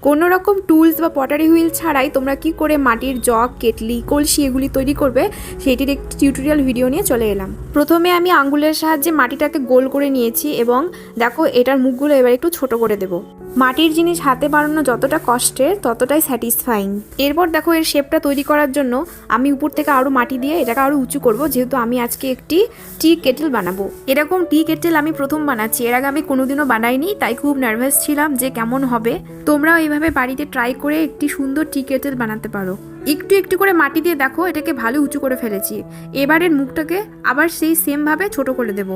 কোনো রকম টুলস বা পটারি হুইল ছাড়াই তোমরা কি করে মাটির জগ, কেটলি, কলসি এগুলি তৈরি করবে সেটির একটি টিউটোরিয়াল ভিডিও নিয়ে চলে এলাম। প্রথমে আমি আঙ্গুলের সাহায্যে মাটিটাকে গোল করে নিয়েছি এবং দেখো এটার মুখগুলো এবার একটু ছোট করে দেব। মাটির জিনিস হাতে বানানো যতটা কষ্টের ততটাই স্যাটিসফাইং। এরপর দেখো এর শেপটা তৈরি করার জন্য আমি উপর থেকে আরও মাটি দিয়ে এটাকে আরও উঁচু করব, যেহেতু আমি আজকে একটি টি কেটেল বানাবো। এরকম টি কেটেল আমি প্রথম বানাচ্ছি, এর আগে আমি কোনোদিনও বানাইনি, তাই খুব নার্ভাস ছিলাম যে কেমন হবে। তোমরাও এইভাবে বাড়িতে ট্রাই করে একটি সুন্দর টি কেটেল বানাতে পারো। একটু একটু করে মাটি দিয়ে দেখো এটাকে ভালো উঁচু করে ফেলেছি। এবারের মুখটাকে আবার সেই সেমভাবে ছোট করে দেব।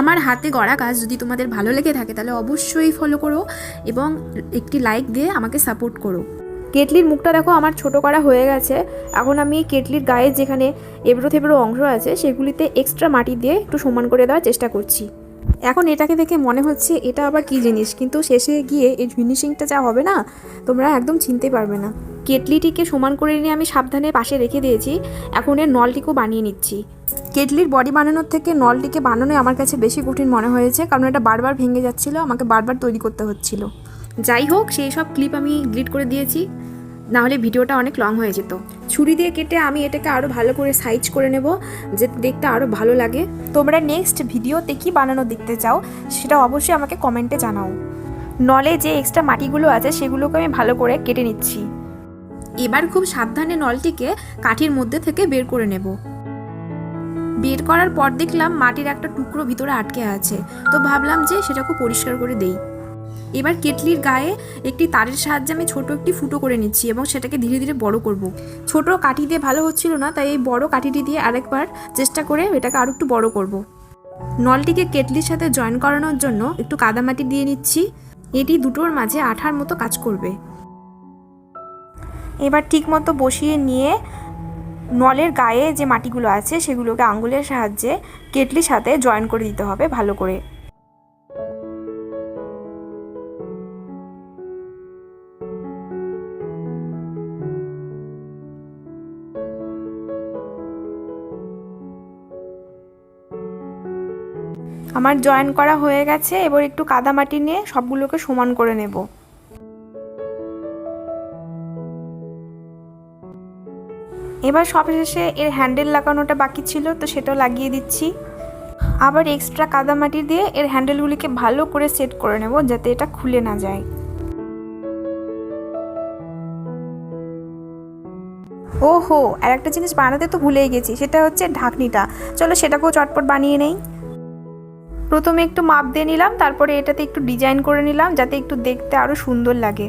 আমার হাতে গড়া কাজ যদি তোমাদের ভালো লেগে থাকে তাহলে অবশ্যই ফলো করো এবং একটি লাইক দিয়ে আমাকে সাপোর্ট করো। কেটলির মুখটা দেখো আমার ছোট করা হয়ে গেছে। এখন আমি কেটলির গায়ে যেখানে এবড়ো থেবড়ো অংশ আছে সেগুলিতে এক্সট্রা মাটি দিয়ে একটু সমান করে দেওয়ার চেষ্টা করছি। এখন এটাকে দেখে মনে হচ্ছে এটা আবার কী জিনিস, কিন্তু শেষে গিয়ে এই ফিনিশিংটা যা হবে না তোমরা একদম চিনতে পারবে না। কেটলিটিকে সমান করে নিয়ে আমি সাবধানে পাশে রেখে দিয়েছি। এখন এর নলটিকেও বানিয়ে নিচ্ছি। কেটলির বডি বানানোর থেকে নলটিকে বানানোই আমার কাছে বেশি কঠিন মনে হয়েছে, কারণ এটা বারবার ভেঙে যাচ্ছিলো, আমাকে বারবার তৈরি করতে হচ্ছিল। যাই হোক, সেই সব ক্লিপ আমি ডিলিট করে দিয়েছি, নাহলে ভিডিওটা অনেক লং হয়ে যেত। ছুরি দিয়ে কেটে আমি এটাকে আরও ভালো করে সাইজ করে নেব, যে দেখতে আরও ভালো লাগে। তোমরা নেক্সট ভিডিওতে কী বানানো দেখতে চাও সেটা অবশ্যই আমাকে কমেন্টে জানাও। নলে যে এক্সট্রা মাটিগুলো আছে সেগুলোকে আমি ভালো করে কেটে নিচ্ছি। এবার খুব সাবধানে নলটিকে কাঠির মধ্যে থেকে বের করে নেব। বের করার পর দেখলাম মাটির একটা টুকরো ভিতরে আটকে আছে, তো ভাবলাম যে সেটাকে পরিষ্কার করে দেই। এবার কেটলির গায়ে একটি তারের সাহায্যে আমি ছোট একটি ফুটো করে নিচ্ছি এবং সেটাকে ধীরে ধীরে বড় করব। ছোট কাঠি দিয়ে ভালো হচ্ছিল না, তাই এই বড় কাঠিটি দিয়ে আরেকবার চেষ্টা করে এটাকে আরও একটু বড় করব। নলটিকে কেটলির সাথে জয়েন করানোর জন্য একটু কাদামাটি দিয়ে নিচ্ছি। এটি দুটোর মাঝে আঠার মতো কাজ করবে। এবার ঠিক মতো বসিয়ে নিয়ে নলের গায়ে যে মাটিগুলো আছে সেগুলোকে আঙ্গুলের সাহায্যে কেটলির সাথে জয়েন করে দিতে হবে ভালো করে। আমার জয়েন করা হয়ে গেছে। এবার একটু কাদামাটি নিয়ে সবগুলোকে সমান করে নেব। এবার সবশেষে এর হ্যান্ডেল লাগানোটা বাকি ছিল, তো সেটাও লাগিয়ে দিচ্ছি। আবার এক্সট্রা কাদামাটি দিয়ে এর হ্যান্ডেলগুলিকে ভালো করে সেট করে নেব যাতে এটা খুলে না যায়। ওহো, আর একটা জিনিস বানাতে তো ভুলেই গেছি, সেটা হচ্ছে ঢাকনিটা। চলো সেটাকেও চটপট বানিয়ে নেই। প্রথমে একটু মাপ দিয়ে নিলাম, তারপরে এটাতে একটু ডিজাইন করে নিলাম যাতে একটু দেখতে আরও সুন্দর লাগে।